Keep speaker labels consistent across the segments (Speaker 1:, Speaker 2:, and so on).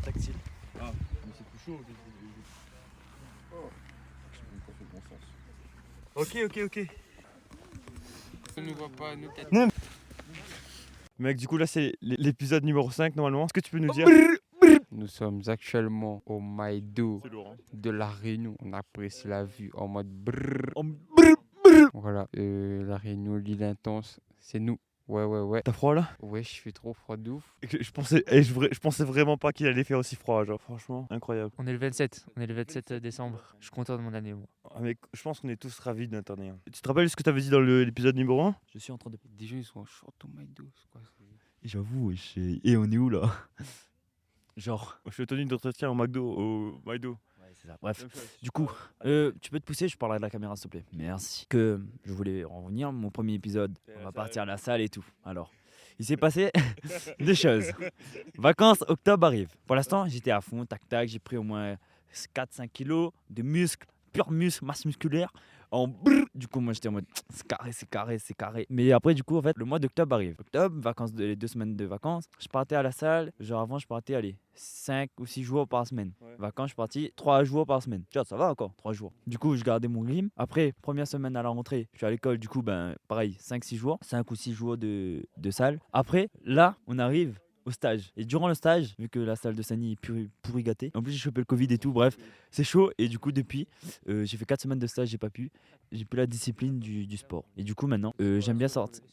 Speaker 1: tactile.
Speaker 2: Ah, mais c'est plus chaud. Oh. Je n'ai pas fait le bon sens.
Speaker 1: Ok.
Speaker 3: On ne voit pas nos têtes.
Speaker 1: Non. Mec, du coup, là, c'est l'épisode numéro 5 normalement. Est-ce que tu peux nous dire.
Speaker 3: Nous sommes actuellement au Maïdo
Speaker 1: C'est Laurent.
Speaker 3: de la Réunion. On apprécie la vue en mode brrr. Voilà, la Réunion, l'île intense, c'est nous. Ouais.
Speaker 1: T'as froid là?
Speaker 3: Ouais, je fais trop froid de ouf.
Speaker 1: Je pensais vraiment pas qu'il allait faire aussi froid, genre, franchement, incroyable.
Speaker 4: On est le 27 décembre. Je suis content de mon année, moi.
Speaker 1: Ah, mec, je pense qu'on est tous ravis de notre année. Tu te rappelles ce que t'avais dit dans l'épisode numéro 1?
Speaker 5: Je suis en train de.
Speaker 3: Des gens, ils sont en short au Maïdo. C'est quoi ça?
Speaker 5: J'avoue, et on est où là? Genre.
Speaker 1: Je suis tenu d'entretien au McDo, au Maïdo.
Speaker 5: Ouais, c'est ça. Bref. Du coup, tu peux te pousser, je parlerai de la caméra s'il te plaît. Merci. Que je voulais en revenir, mon premier épisode. On va partir à la salle et tout. Alors, il s'est passé des choses. Vacances, octobre arrive. Pour l'instant, j'étais à fond, tac, j'ai pris au moins 4-5 kilos de muscles, pur muscle, masse musculaire. Du coup, moi j'étais en mode c'est carré. Mais après, du coup, en fait, le mois d'octobre arrive. Octobre, vacances, les 2 semaines de vacances. Je partais à la salle. Genre avant, je partais, allez, 5 ou 6 jours par semaine.
Speaker 1: Ouais.
Speaker 5: Vacances, je suis parti 3 jours par semaine. Tu vois, ça va encore, 3 jours. Du coup, je gardais mon rythme. Après, première semaine à la rentrée, je suis à l'école. Du coup, ben pareil, 5-6 jours. 5 ou 6 jours de salle. Après, là, on arrive au stage. Et durant le stage, vu que la salle de Sani est pourri gâtée, en plus j'ai chopé le Covid et tout, bref, c'est chaud. Et du coup, depuis, j'ai fait 4 semaines de stage, j'ai pas pu. J'ai plus la discipline du sport. Et du coup, maintenant, j'aime bien sortir.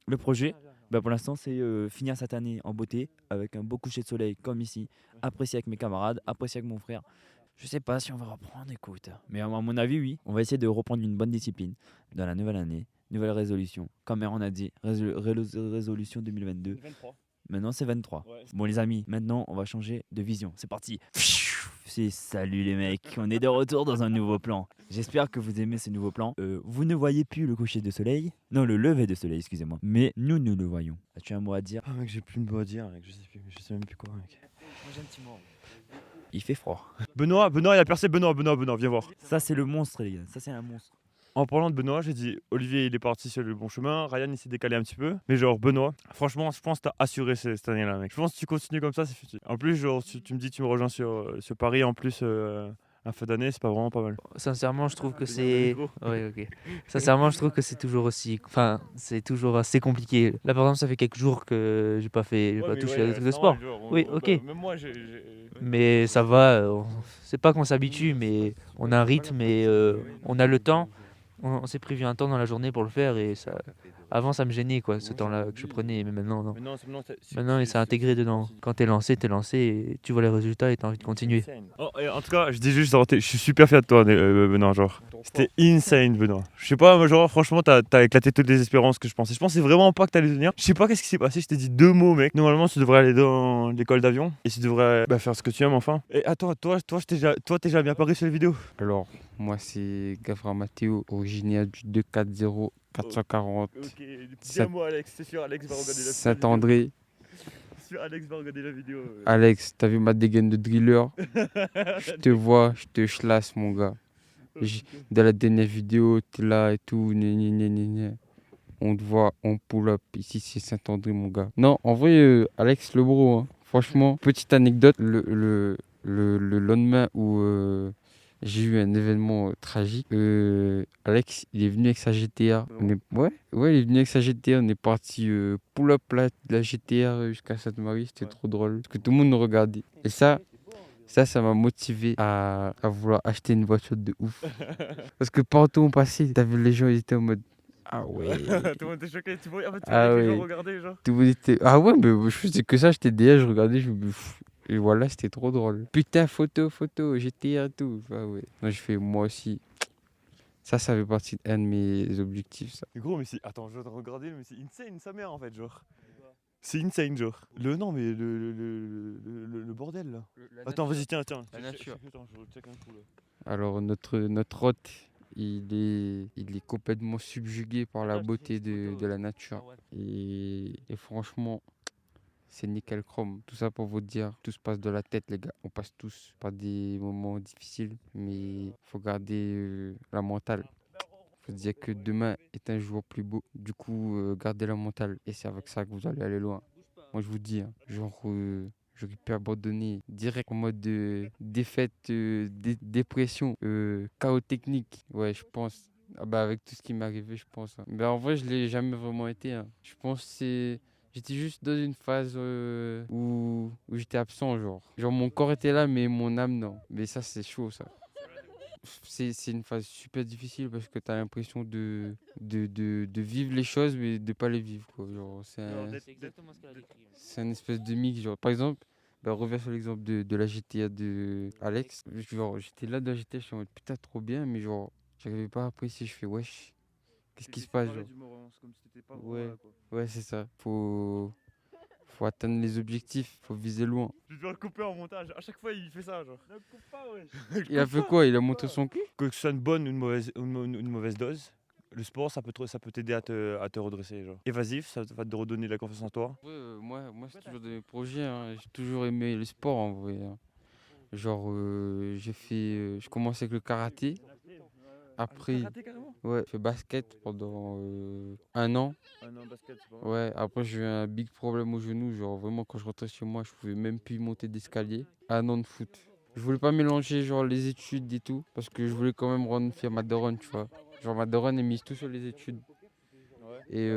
Speaker 5: Le projet, bah pour l'instant, c'est finir cette année en beauté, avec un beau coucher de soleil comme ici, apprécier avec mes camarades, apprécier avec mon frère. Je sais pas si on va reprendre, écoute. Mais à mon avis, oui. On va essayer de reprendre une bonne discipline dans la nouvelle année. Nouvelle résolution. Comme on a dit, résolution 2022.
Speaker 1: 23.
Speaker 5: Maintenant, c'est 23.
Speaker 1: Ouais.
Speaker 5: Bon, les amis, maintenant, on va changer de vision. C'est parti. Salut les mecs, on est de retour dans un nouveau plan. J'espère que vous aimez ce nouveau plan. Vous ne voyez plus le coucher de soleil. Non, le lever de soleil, excusez-moi. Mais nous le voyons. As-tu un mot à dire?
Speaker 1: Ah, mec, j'ai plus de mots à dire, mec. Je sais même plus quoi, mec.
Speaker 5: Moi, j'ai un petit mot. Il fait froid.
Speaker 1: Benoît, il a percé. Benoît, viens voir.
Speaker 5: Ça, c'est le monstre, les gars. Ça, c'est un monstre.
Speaker 1: En parlant de Benoît, j'ai dit Olivier il est parti sur le bon chemin, Ryan il s'est décalé un petit peu. Mais genre Benoît, franchement je pense que t'as assuré cette année-là mec. Je pense que tu continues comme ça, c'est foutu. En plus genre tu me dis tu me rejoins sur Paris en plus à fin d'année, c'est pas vraiment pas mal.
Speaker 4: Sincèrement, je trouve que c'est. Ouais, ok. Sincèrement, je trouve que c'est toujours aussi. Enfin, c'est toujours assez compliqué. Là, par exemple, ça fait quelques jours que j'ai pas touché à des trucs de sport. Oui, ok.
Speaker 1: Même moi j'ai.
Speaker 4: Mais ça va. C'est pas qu'on s'habitue, mais on a un rythme et on a le temps. On s'est prévu un temps dans la journée pour le faire et ça. Avant, ça me gênait quoi, ce temps-là que je prenais, mais maintenant, non. Maintenant, il s'est intégré dedans. Quand t'es lancé et tu vois les résultats et t'as envie de continuer.
Speaker 1: Oh, et en tout cas, je dis juste, je suis super fier de toi, Benoît. Genre, c'était insane, Benoît. Je sais pas, moi, genre, franchement, t'as éclaté toutes les espérances que je pensais. Je pensais vraiment pas que t'allais venir. Je sais pas qu'est-ce qui s'est passé. Je t'ai dit 2 mots, mec. Normalement, tu devrais aller dans l'école d'avion et tu devrais faire ce que tu aimes, enfin. Et attends, toi, t'es déjà bien paré sur les vidéos.
Speaker 3: Alors, moi, c'est Gavra Matteo, originaire du 240 440
Speaker 1: Ok, dis-moi, Alex. C'est sûr, Alex va regarder la vidéo.
Speaker 3: Saint-André.
Speaker 1: Alex va regarder la vidéo.
Speaker 3: Alex, t'as vu ma dégaine de driller? Je te vois, je te chlasse, mon gars. Dans la dernière vidéo, t'es là et tout. On te voit, on pull up. Ici, c'est Saint-André, mon gars. Non, en vrai, Alex, le bro, hein. Franchement, petite anecdote. Le lendemain où j'ai eu un événement tragique, Alex, il est venu avec sa GTA. Ouais, il est venu avec sa GTA. On est parti pull up la GTA jusqu'à Sainte-Marie. C'était trop drôle. Parce que tout le monde nous regardait. Et ça m'a motivé à vouloir acheter une voiture de ouf. Parce que partout où on passait, t'as vu les gens, ils étaient en mode ah ouais.
Speaker 1: Tout le monde était choqué, tu vois,
Speaker 3: Ah
Speaker 1: les gens
Speaker 3: ouais.
Speaker 1: regardaient, genre.
Speaker 3: Tout le monde était ah ouais, mais je faisais que ça, j'étais derrière, je regardais, et voilà, c'était trop drôle. Putain, photo, GTA et tout. Ah ouais. Moi, je fais moi aussi. Ça fait partie d'un de mes objectifs, ça.
Speaker 1: Mais gros, mais c'est. Attends, je vais te regarder, mais c'est insane sa mère en fait, genre. C'est insane, genre. Non, mais le bordel là. Attends, vas-y, tiens.
Speaker 3: La nature.
Speaker 1: Attends, je check un coup là.
Speaker 3: Alors, notre hôte, il est complètement subjugué par la beauté de la nature. Et franchement, c'est nickel chrome. Tout ça pour vous dire, tout se passe de la tête, les gars. On passe tous par des moments difficiles, mais faut garder la mentale. Faut se dire que demain est un jour plus beau. Du coup, gardez la mentale et c'est avec ça que vous allez aller loin. Moi, je vous dis, hein, genre, j'aurais pu abandonner direct en mode défaite, dépression, chaos technique. Ouais, je pense. Ah bah avec tout ce qui m'est arrivé, je pense, hein. Mais en vrai, je l'ai jamais vraiment été, hein. Je pense que j'étais juste dans une phase où j'étais absent, genre. Genre mon corps était là, mais mon âme non. Mais ça, c'est chaud, ça. C'est une phase super difficile parce que tu as l'impression de vivre les choses, mais de pas les vivre, quoi. Genre,
Speaker 4: C'est exactement ce qu'elle a décrit.
Speaker 3: c'est un espèce de mix. Genre, par exemple, bah, on revient sur l'exemple de la GTA de Alex. Genre, j'étais là dans la GTA, je suis en mode putain, trop bien, mais genre, j'arrivais pas à apprécier. Je fais wesh, qu'est-ce qui se passe, genre? Ouais, ouais, c'est ça. Faut atteindre les objectifs, faut viser loin.
Speaker 1: Je dois le couper en montage. À chaque fois, il fait ça, genre. Ne coupe pas, ouais.
Speaker 3: Il a fait quoi? Il a monté son cul?
Speaker 1: Que ce soit une bonne ou une mauvaise dose, le sport, ça peut t'aider à te redresser, genre. Évasif, ça va te redonner de la confiance en toi.
Speaker 3: Ouais, moi c'est toujours de mes projets, hein. J'ai toujours aimé le sport en vrai, hein. Genre, je commence avec le karaté. Après,
Speaker 1: Carrément.
Speaker 3: ouais, j'ai fait basket pendant 1 an.
Speaker 1: Basket, c'est pas mal.
Speaker 3: Ouais, après j'ai eu un big problème au genou. Genre, vraiment, quand je rentrais chez moi, je pouvais même plus monter d'escalier. 1 an de foot. Je voulais pas mélanger genre les études et tout, parce que je voulais quand même rendre fier ma daronne, tu vois. Genre, ma daronne, elle mise tout sur les études. Et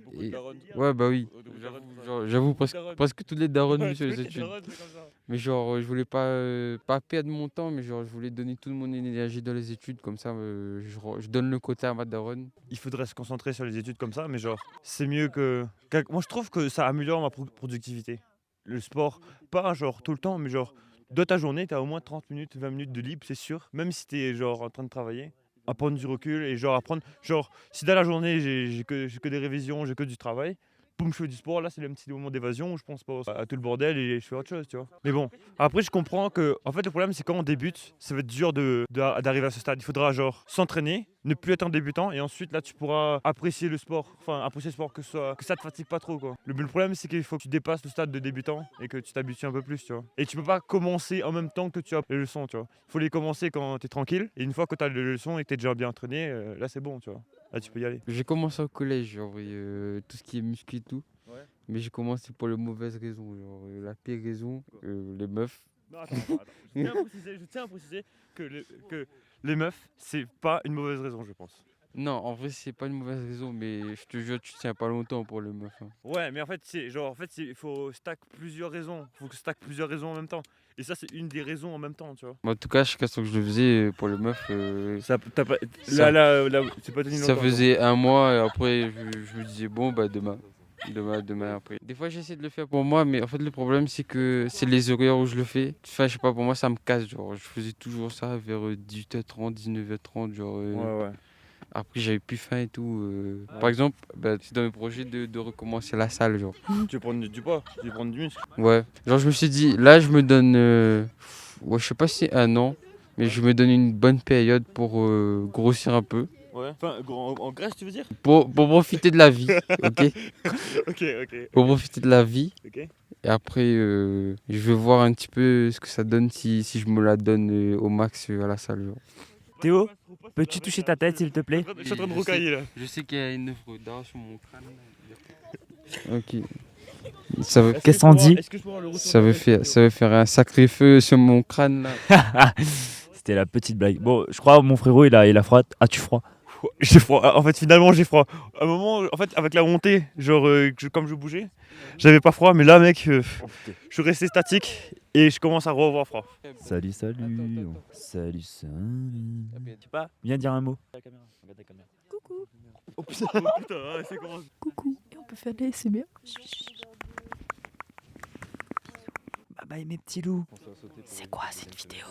Speaker 1: Beaucoup
Speaker 3: et-
Speaker 1: de darons.
Speaker 3: ouais, bah oui. J'avoue, presque toutes les darons
Speaker 1: Ouais,
Speaker 3: misent sur les
Speaker 1: toutes les
Speaker 3: études.
Speaker 1: darons, c'est comme ça.
Speaker 3: Mais genre, je voulais pas perdre mon temps, mais genre, je voulais donner toute mon énergie dans les études, comme ça, je donne le côté à ma daronne.
Speaker 1: Il faudrait se concentrer sur les études comme ça, mais genre, c'est mieux que. Moi, je trouve que ça améliore ma productivité. Le sport, pas genre tout le temps, mais genre, dans ta journée, tu as au moins 30 minutes, 20 minutes de libre, c'est sûr. Même si tu es genre en train de travailler, à prendre du recul et genre apprendre. Genre, si dans la journée, j'ai que des révisions, j'ai que du travail, boum, je fais du sport, là, c'est le petit moment d'évasion où je pense pas à tout le bordel et je fais autre chose, tu vois. Mais bon, après, je comprends que, en fait, le problème, c'est quand on débute, ça va être dur d'arriver à ce stade. Il faudra, genre, s'entraîner, ne plus être un débutant, et ensuite, là, tu pourras apprécier le sport. Enfin, apprécier le sport, que ça te fatigue pas trop, quoi. Le problème, c'est qu'il faut que tu dépasses le stade de débutant et que tu t'habitues un peu plus, tu vois. Et tu peux pas commencer en même temps que tu as les leçons, tu vois. Il faut les commencer quand tu es tranquille, et une fois que tu as les leçons et que tu es déjà bien entraîné, là, c'est bon, tu vois. Là, tu peux y aller.
Speaker 3: J'ai commencé au collège, genre, tout ce qui est muscu et tout.
Speaker 1: Ouais.
Speaker 3: Mais j'ai commencé pour les mauvaises raisons. Genre, la pire raison, les meufs.
Speaker 1: Non, attends. Je tiens à préciser que les meufs, c'est pas une mauvaise raison, je pense.
Speaker 3: Non, en vrai, c'est pas une mauvaise raison, mais je te jure, tu tiens pas longtemps pour les meufs, hein.
Speaker 1: Ouais, mais en fait, il faut stack plusieurs raisons. Il faut que stack plusieurs raisons en même temps. Et ça, c'est une des raisons en même temps, tu vois.
Speaker 3: Mais en tout cas, chaque fois que je le faisais pour les meufs,
Speaker 1: Ça,
Speaker 3: Ça-
Speaker 1: là, c'est pas tenu
Speaker 3: ça
Speaker 1: longtemps.
Speaker 3: faisait 1 mois et après, je me disais, bon, bah demain. Demain après. Des fois, j'essaie de le faire pour moi, mais en fait, le problème, c'est que c'est les horaires où je le fais. Enfin, je sais pas, pour moi, ça me casse. Genre, je faisais toujours ça vers 18h30, 19h30. Genre,
Speaker 1: Ouais.
Speaker 3: après, j'avais plus faim et tout. Par exemple, bah, c'est dans mes projets de recommencer la salle. Genre.
Speaker 1: Tu veux prendre du poids, tu veux prendre du muscle.
Speaker 3: Ouais. Genre, je me suis dit, là, je me donne. Ouais, je sais pas si c'est 1 an, mais je me donne une bonne période pour grossir un peu.
Speaker 1: Ouais. Enfin, en Grèce, tu veux dire.
Speaker 3: Pour profiter de la vie. Ok.
Speaker 1: Ok.
Speaker 3: Pour profiter de la vie.
Speaker 1: Ok.
Speaker 3: Et après, je vais voir un petit peu ce que ça donne si je me la donne au max à la salle. Genre.
Speaker 5: Théo, peux-tu toucher ta tête s'il te plaît?
Speaker 1: Je suis en train de rocailler là.
Speaker 3: Je sais qu'il y a une œuvre d'art sur mon crâne. Ok.
Speaker 5: Qu'est-ce qu'on dit?
Speaker 3: Ça veut faire un sacré feu sur mon crâne là.
Speaker 5: C'était la petite blague. Bon, je crois mon frérot il a froid. As-tu froid?
Speaker 1: J'ai froid. En fait, finalement, j'ai froid. À un moment, en fait, avec la montée, genre, comme je bougeais, j'avais pas froid. Mais là, mec, je suis resté statique et je commence à revoir froid.
Speaker 5: Salut. Salut. Je sais pas. Viens dire un mot.
Speaker 6: Coucou,
Speaker 1: Oh putain, c'est comment.
Speaker 6: coucou. Et on peut faire des SMR.
Speaker 5: Bye bye mes petits loups.
Speaker 6: C'est quoi cette vidéo?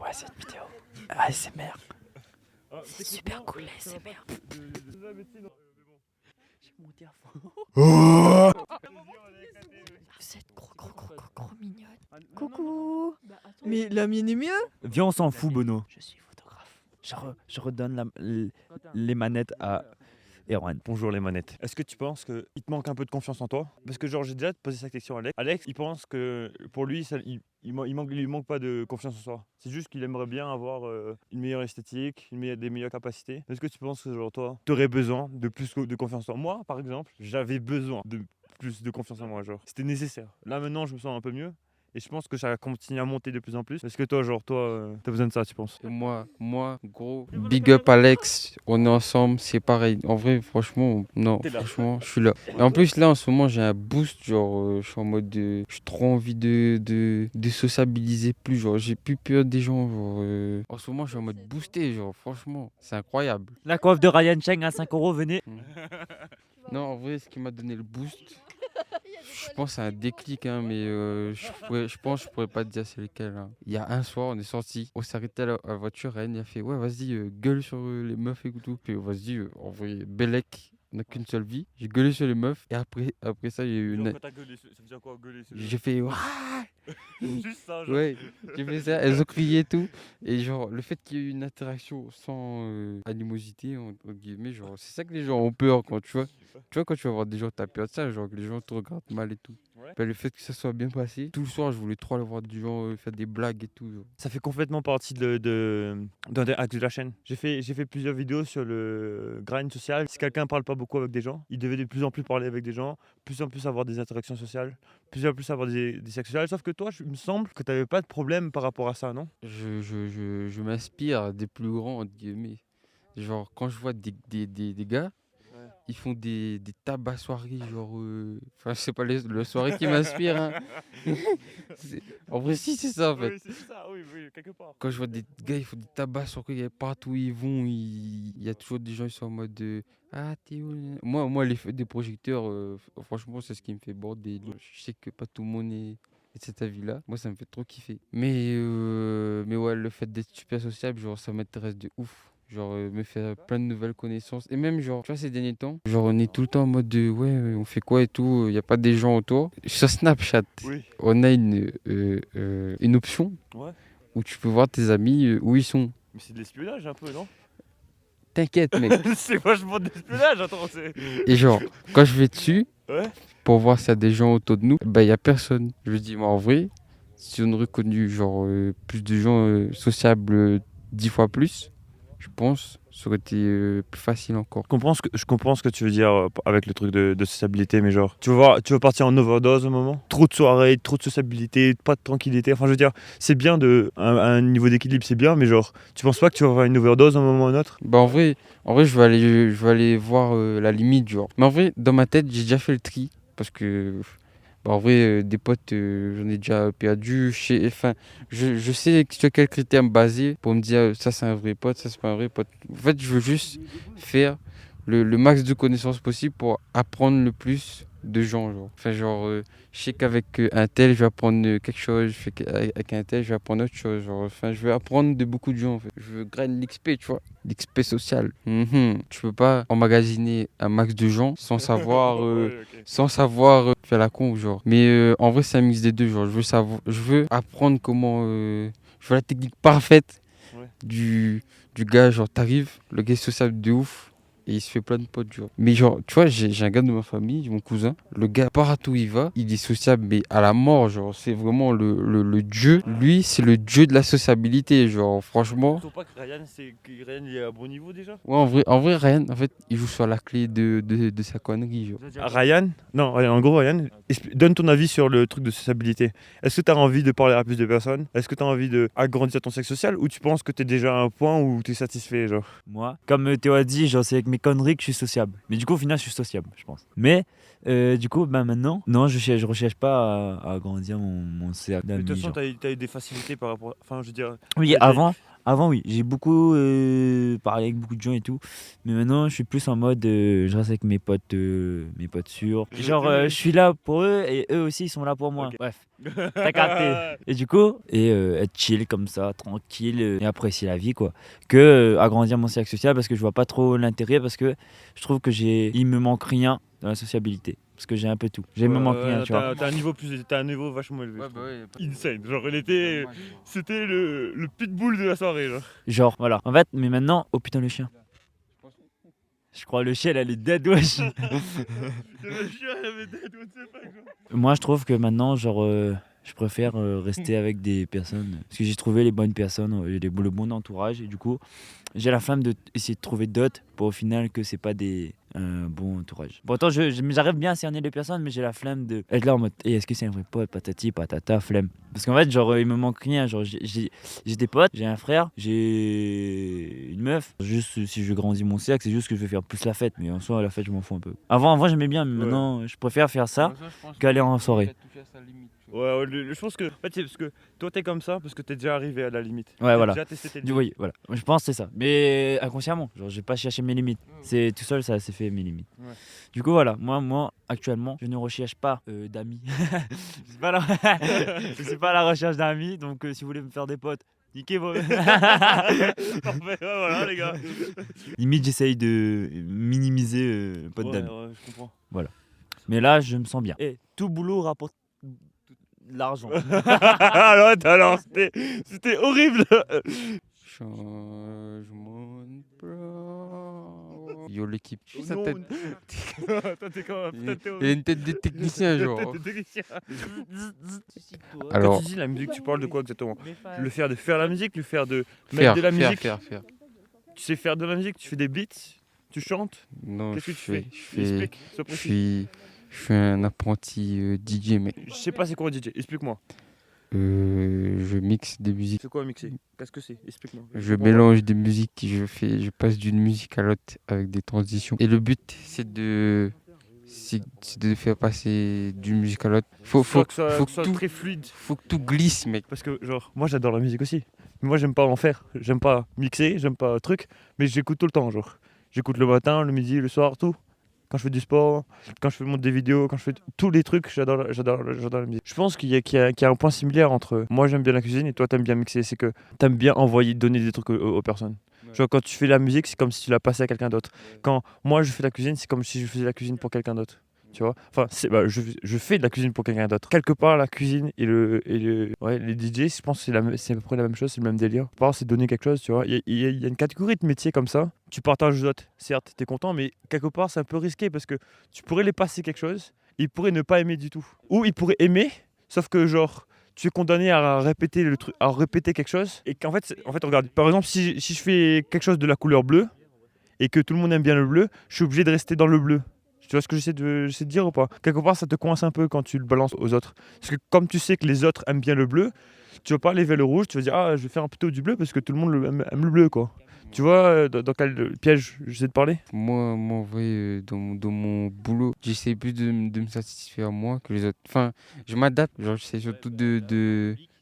Speaker 5: Ouais, c'est une vidéo. ASMR.
Speaker 6: C'est super cool la SMR. J'ai monté à fond. Vous êtes gros mignonne. Coucou. Mais la mienne est mieux.
Speaker 5: Viens, on s'en fout, Bono.
Speaker 6: Je suis photographe.
Speaker 5: Je redonne les manettes à Erwan.
Speaker 1: Bonjour les manettes. Est-ce que tu penses qu'il te manque un peu de confiance en toi? Parce que genre j'ai déjà posé cette question à Alex. Alex, il pense que pour lui, il lui manque pas de confiance en soi. C'est juste qu'il aimerait bien avoir une meilleure esthétique, des meilleures capacités. Est-ce que tu penses que genre toi, tu aurais besoin de plus de confiance en toi? Moi, par exemple, j'avais besoin de plus de confiance en moi, genre. C'était nécessaire. Là maintenant, je me sens un peu mieux. Et je pense que ça va continuer à monter de plus en plus. Est-ce que toi, t'as besoin de ça, tu penses?
Speaker 3: Et moi, gros, big up Alex, on est ensemble, c'est pareil. En vrai, franchement, non,
Speaker 1: T'es là.
Speaker 3: franchement, je suis là. Et en plus, là, en ce moment, j'ai un boost, genre, je suis en mode, j'ai trop envie de sociabiliser plus, genre, j'ai plus peur des gens, genre, en ce moment, je suis en mode boosté, genre, franchement, c'est incroyable.
Speaker 5: La coiffe de Ryan Cheng à 5 €, venez.
Speaker 3: Non, en vrai, ce qui m'a donné le boost, je pense que c'est un déclic, hein, mais je pense que je pourrais pas te dire c'est lequel. Hein. Il y a un soir, on est sorti, on s'est arrêté à la voiture, Ryan il a fait ouais, vas-y, gueule sur les meufs et tout. Puis vas-y, en vrai, Bellec, on n'a qu'une seule vie. J'ai gueulé sur les meufs et après ça, il y a eu une.
Speaker 1: Quand t'as gueulé, ça veut dire quoi, gueuler?
Speaker 3: J'ai fait ouais,
Speaker 1: Juste ça, genre.
Speaker 3: ouais, j'ai fait ça, elles ont crié et tout. Et genre, le fait qu'il y ait eu une interaction sans animosité, entre guillemets, genre, c'est ça que les gens ont peur quand tu vois. Tu vois, quand tu vas voir des gens, t'as peur de ça, genre que les gens te regardent mal et tout.
Speaker 1: Ouais.
Speaker 3: Ben, le fait que ça soit bien passé, tout le soir, je voulais trop aller voir des gens faire des blagues et tout. Genre.
Speaker 1: Ça fait complètement partie d'un des axes de la chaîne. J'ai fait plusieurs vidéos sur le grind social. Si quelqu'un parle pas beaucoup avec des gens, il devait de plus en plus parler avec des gens, de plus en plus avoir des interactions sociales, de plus en plus avoir des cercles sociaux. Sauf que toi, il me semble que tu n'avais pas de problème par rapport à ça, non?
Speaker 3: Je m'inspire des plus grands, entre guillemets. Genre, quand je vois des gars, ils font des tabac-soirées, genre. Enfin, c'est pas le soirée qui m'inspire. Hein. En vrai, si, c'est ça, en fait.
Speaker 1: Oui, c'est ça, oui, quelque part.
Speaker 3: Quand je vois des gars, ils font des tabac-soirées, partout où ils vont, il y a toujours des gens qui sont en mode. Ah, Théo. Moi, les feux des projecteurs, franchement, c'est ce qui me fait border. Je sais que pas tout le monde est de cet avis-là. Moi, ça me fait trop kiffer. Mais ouais, le fait d'être super sociable, genre, ça m'intéresse de ouf. Genre, me faire plein de nouvelles connaissances. Et même, genre, tu vois, ces derniers temps, genre, on est tout le temps en mode de ouais, on fait quoi et tout, il n'y a pas des gens autour. Sur Snapchat,
Speaker 1: Oui.
Speaker 3: on a une option
Speaker 1: Ouais.
Speaker 3: où tu peux voir tes amis où ils sont.
Speaker 1: Mais c'est de l'espionnage un peu, non?
Speaker 3: T'inquiète, mec.
Speaker 1: C'est vachement de l'espionnage, attends.
Speaker 3: Et genre, quand je vais dessus,
Speaker 1: Ouais.
Speaker 3: pour voir s'il y a des gens autour de nous, bah, il n'y a personne. Je me dis, moi, en vrai, si on aurait connu, genre, plus de gens sociables 10 fois plus, je pense, ça aurait été plus facile encore.
Speaker 1: Je comprends ce que tu veux dire avec le truc de sociabilité, mais genre, tu veux partir en overdose au moment. Trop de soirées, trop de sociabilité, pas de tranquillité. Enfin, je veux dire, c'est bien un niveau d'équilibre, c'est bien, mais genre, tu penses pas que tu vas avoir une overdose à un moment ou à un autre?
Speaker 3: Bah en vrai, je vais aller voir la limite, genre. Mais en vrai, dans ma tête, j'ai déjà fait le tri. Parce que, bah en vrai, des potes, j'en ai déjà perdu. Enfin, je sais sur quels critères me baser pour me dire ça c'est un vrai pote, ça c'est pas un vrai pote. En fait, je veux juste faire le max de connaissances possible pour apprendre le plus de gens, genre. Enfin, genre, je sais qu'avec un tel, je vais apprendre quelque chose, avec un tel, je vais apprendre autre chose, genre. Enfin, je vais apprendre de beaucoup de gens, en fait. Je veux grainer l'XP, tu vois, l'XP social. Tu peux pas emmagasiner un max de gens sans savoir, faire la con, genre. Mais en vrai, c'est un mix des deux, genre. Je veux apprendre comment, je veux la technique parfaite
Speaker 1: Ouais.
Speaker 3: du gars, genre, t'arrives, le gars est sociable de ouf. Et il se fait plein de potes, genre. Mais genre, tu vois, j'ai un gars de ma famille, mon cousin. Le gars, partout où il va, il est sociable, mais à la mort, genre. C'est vraiment le dieu. Lui, c'est le dieu de la sociabilité, genre. Franchement.
Speaker 1: Tu trouves pas que Ryan, il est à bon niveau déjà?
Speaker 3: Ouais, en vrai, Ryan, en fait, il joue sur la clé de sa connerie, genre.
Speaker 1: Ryan? Non, en gros, Ryan, donne ton avis sur le truc de sociabilité. Est-ce que tu as envie de parler à plus de personnes? Est-ce que tu as envie d'agrandir ton cercle social? Ou tu penses que tu es déjà à un point où tu es satisfait, genre?
Speaker 5: Moi, comme Théo a dit, genre, c'est avec mes conneries que je suis sociable. Mais du coup, au final, je suis sociable, je pense. Mais du coup, maintenant, non, je recherche pas à agrandir mon cercle
Speaker 1: Mais de
Speaker 5: d'amis.
Speaker 1: toute façon,
Speaker 5: genre.
Speaker 1: tu as eu des facilités par rapport. Enfin, je veux dire.
Speaker 5: Oui,
Speaker 1: t'as-
Speaker 5: avant, oui, j'ai beaucoup parlé avec beaucoup de gens et tout. Mais maintenant, je suis plus en mode, je reste avec mes potes sûrs. Genre, je suis là pour eux et eux aussi, ils sont là pour moi.
Speaker 1: Ok.
Speaker 5: Bref, t'as capté. Et du coup, être chill comme ça, tranquille et apprécier la vie, quoi. Que agrandir mon cercle social parce que je vois pas trop l'intérêt parce que je trouve que il me manque rien dans la sociabilité. Parce que j'ai un peu tout. Il me manque rien, tu vois.
Speaker 1: T'as un niveau vachement élevé. je trouve.
Speaker 3: ouais.
Speaker 1: Insane. Genre, c'était le pitbull de la soirée, genre.
Speaker 5: Genre, voilà. En fait, mais maintenant, oh putain, le chien. Je crois le chien, elle est dead, wesh. Moi, je trouve que maintenant, genre, Je préfère rester avec des personnes. Parce que j'ai trouvé les bonnes personnes, le bon entourage. Et du coup, j'ai la flemme d'essayer de trouver d'autres pour au final que c'est pas des bons entourages. Pourtant, j'arrive bien à cerner les personnes, mais j'ai la flemme d'être là en mode est-ce que c'est un vrai pote, patati, patata, flemme. Parce qu'en fait, genre, il me manque rien. Genre, j'ai des potes, j'ai un frère, j'ai une meuf. Juste si je grandis mon cercle, c'est juste que je vais faire plus la fête. Mais en soi, la fête, je m'en fous un peu. Avant j'aimais bien, mais
Speaker 1: Ouais.
Speaker 5: maintenant, je préfère faire ça qu'aller en soirée.
Speaker 1: Ouais, je pense que. En fait, c'est parce que toi, t'es comme ça parce que t'es déjà arrivé à la limite.
Speaker 5: Ouais,
Speaker 1: T'as
Speaker 5: voilà.
Speaker 1: déjà testé tes
Speaker 5: Du
Speaker 1: limites.
Speaker 5: oui, voilà. Je pense que c'est ça. Mais inconsciemment, genre j'ai pas cherché mes limites. C'est tout seul, ça s'est fait mes limites.
Speaker 1: Ouais.
Speaker 5: Du coup voilà, moi actuellement, je ne recherche pas d'amis. C'est pas la... je suis pas à la recherche d'amis, donc si vous voulez me faire des potes, niquez vos.
Speaker 1: Parfait, ouais, voilà, les gars.
Speaker 5: Limite, j'essaye de minimiser le pote
Speaker 1: Ouais,
Speaker 5: d'amis.
Speaker 1: ouais, je comprends.
Speaker 5: Mais là, je me sens bien. Et tout boulot rapporte de l'argent.
Speaker 1: Alors, c'était horrible.
Speaker 3: Changement de plan. Yo, l'équipe, tu sais sa
Speaker 1: Non,
Speaker 3: tête.
Speaker 1: Toi, t'es quand même.
Speaker 3: Il a une tête de technicien, genre.
Speaker 1: Tête de technicien. Quand
Speaker 3: Alors,
Speaker 1: tu dis la musique, tu parles de quoi exactement? Le faire de faire la musique, le faire de mettre
Speaker 3: faire,
Speaker 1: de la
Speaker 3: faire,
Speaker 1: musique.
Speaker 3: faire.
Speaker 1: Tu sais faire de la musique, tu fais des beats, tu chantes.
Speaker 3: Non,
Speaker 1: Qu'est-ce que tu fais?
Speaker 3: je
Speaker 1: Explique, sois précis.
Speaker 3: suis un apprenti DJ, mec.
Speaker 1: Je sais pas c'est quoi un DJ, explique-moi.
Speaker 3: Je mixe des musiques.
Speaker 1: C'est quoi mixer? Qu'est-ce que c'est? Explique-moi.
Speaker 3: Je mélange des musiques, je passe d'une musique à l'autre avec des transitions. Et le but, c'est de faire passer d'une musique à l'autre. Faut
Speaker 1: que ça
Speaker 3: que
Speaker 1: soit
Speaker 3: tout,
Speaker 1: très fluide.
Speaker 3: faut que tout glisse, mec.
Speaker 1: Parce que, genre, moi j'adore la musique aussi. Mais moi j'aime pas en faire. J'aime pas mixer, j'aime pas truc. Mais j'écoute tout le temps, genre. J'écoute le matin, le midi, le soir, tout. Quand je fais du sport, quand je fais monter des vidéos, quand je fais tous les trucs, j'adore la musique. Je pense qu'il y a un point similaire entre moi j'aime bien la cuisine et toi t'aimes bien mixer. C'est que t'aimes bien donner des trucs aux personnes. Genre quand tu fais la musique, c'est comme si tu la passais à quelqu'un d'autre. Quand moi je fais la cuisine, c'est comme si je faisais la cuisine pour quelqu'un d'autre. Tu vois, enfin, je fais de la cuisine pour quelqu'un d'autre. Quelque part, la cuisine et les DJ, je pense que c'est à peu près la même chose, c'est le même délire. Quelque part, c'est donner quelque chose, tu vois. Il y a une catégorie de métiers comme ça. Tu partages aux autres, certes, t'es content, mais quelque part, c'est un peu risqué parce que tu pourrais les passer quelque chose, ils pourraient ne pas aimer du tout. Ou ils pourraient aimer, sauf que genre, tu es condamné à répéter le truc, à répéter quelque chose. Et qu'en fait, regarde, par exemple, si je fais quelque chose de la couleur bleue et que tout le monde aime bien le bleu, je suis obligé de rester dans le bleu. Tu vois ce que j'essaie de dire ou pas? Quelque part, ça te coince un peu quand tu le balances aux autres. Parce que comme tu sais que les autres aiment bien le bleu, tu vas pas aller vers le rouge, tu vas dire ah je vais faire plutôt du bleu parce que tout le monde aime le bleu quoi. Tu vois dans quel piège j'essaie de parler?
Speaker 3: Moi, en vrai, dans mon boulot, j'essaie plus de me satisfaire moi que les autres. Enfin, je m'adapte, genre, j'essaie surtout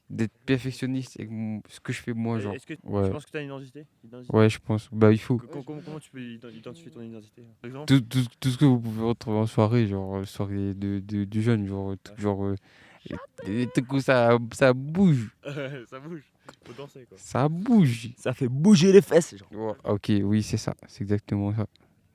Speaker 3: d'être perfectionniste avec ce que je fais moi, genre.
Speaker 1: Est-ce que
Speaker 3: Ouais.
Speaker 1: tu penses que tu as une identité?
Speaker 3: Ouais, je pense. Bah, il faut.
Speaker 1: Comment tu peux identifier ton identité par exemple?
Speaker 3: Tout ce que vous pouvez retrouver en soirée, genre, soirée de jeunes, genre, des trucs où ça bouge.
Speaker 1: Ça bouge, faut danser quoi.
Speaker 3: Ça bouge.
Speaker 5: Ça fait bouger les fesses. Genre.
Speaker 3: Ouais, ok, oui, c'est ça, c'est exactement ça.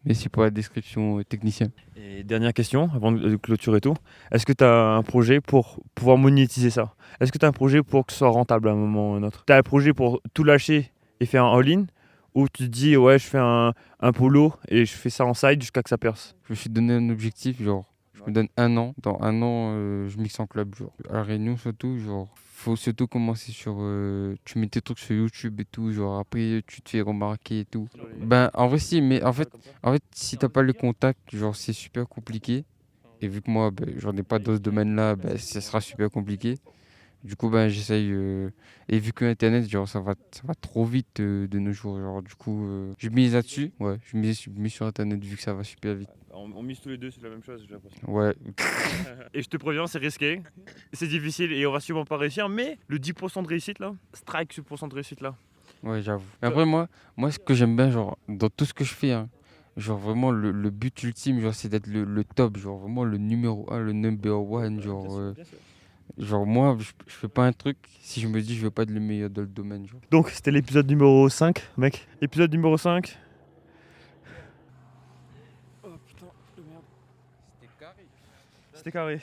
Speaker 3: Merci pour la description, technicien.
Speaker 1: Et dernière question, avant de clôturer tout. Est-ce que tu as un projet pour pouvoir monétiser ça? Est-ce que tu as un projet pour que ce soit rentable à un moment ou à un autre? Tu as un projet pour tout lâcher et faire un all-in? Ou tu te dis, ouais, je fais un polo et je fais ça en side jusqu'à que ça perce?
Speaker 3: Je me suis donné un objectif, genre, je me donne 1 an. Dans 1 an, je mixe en club, genre. À La Réunion, surtout, genre, faut surtout commencer sur. Tu mets tes trucs sur YouTube et tout, genre, après, tu te fais remarquer et tout. Ben, en vrai, si, mais en fait, si t'as pas les contacts, genre, c'est super compliqué. Et vu que moi, ben, j'en ai pas dans ce domaine-là, ben, ça sera super compliqué. Du coup, ben, j'essaye. Et vu que Internet, genre, ça va trop vite de nos jours. Genre, du coup, je mise là-dessus. Ouais, je mise sur Internet vu que ça va super vite.
Speaker 1: On mise tous les deux sur la même chose, j'ai l'impression.
Speaker 3: Ouais,
Speaker 1: Et je te préviens, c'est risqué, c'est difficile et on va sûrement pas réussir, mais le 10% de réussite là, strike ce pourcent de réussite là.
Speaker 3: ouais, j'avoue. Mais après, moi, ce que j'aime bien, genre, dans tout ce que je fais, hein, genre, vraiment, le but ultime, genre, c'est d'être le top, genre, vraiment le numéro 1, le number one, genre. Genre moi, je fais pas un truc si je me dis je veux pas être le meilleur dans le domaine. Genre.
Speaker 1: Donc c'était l'épisode numéro 5, mec. Épisode numéro 5. Oh putain de merde. C'était carré.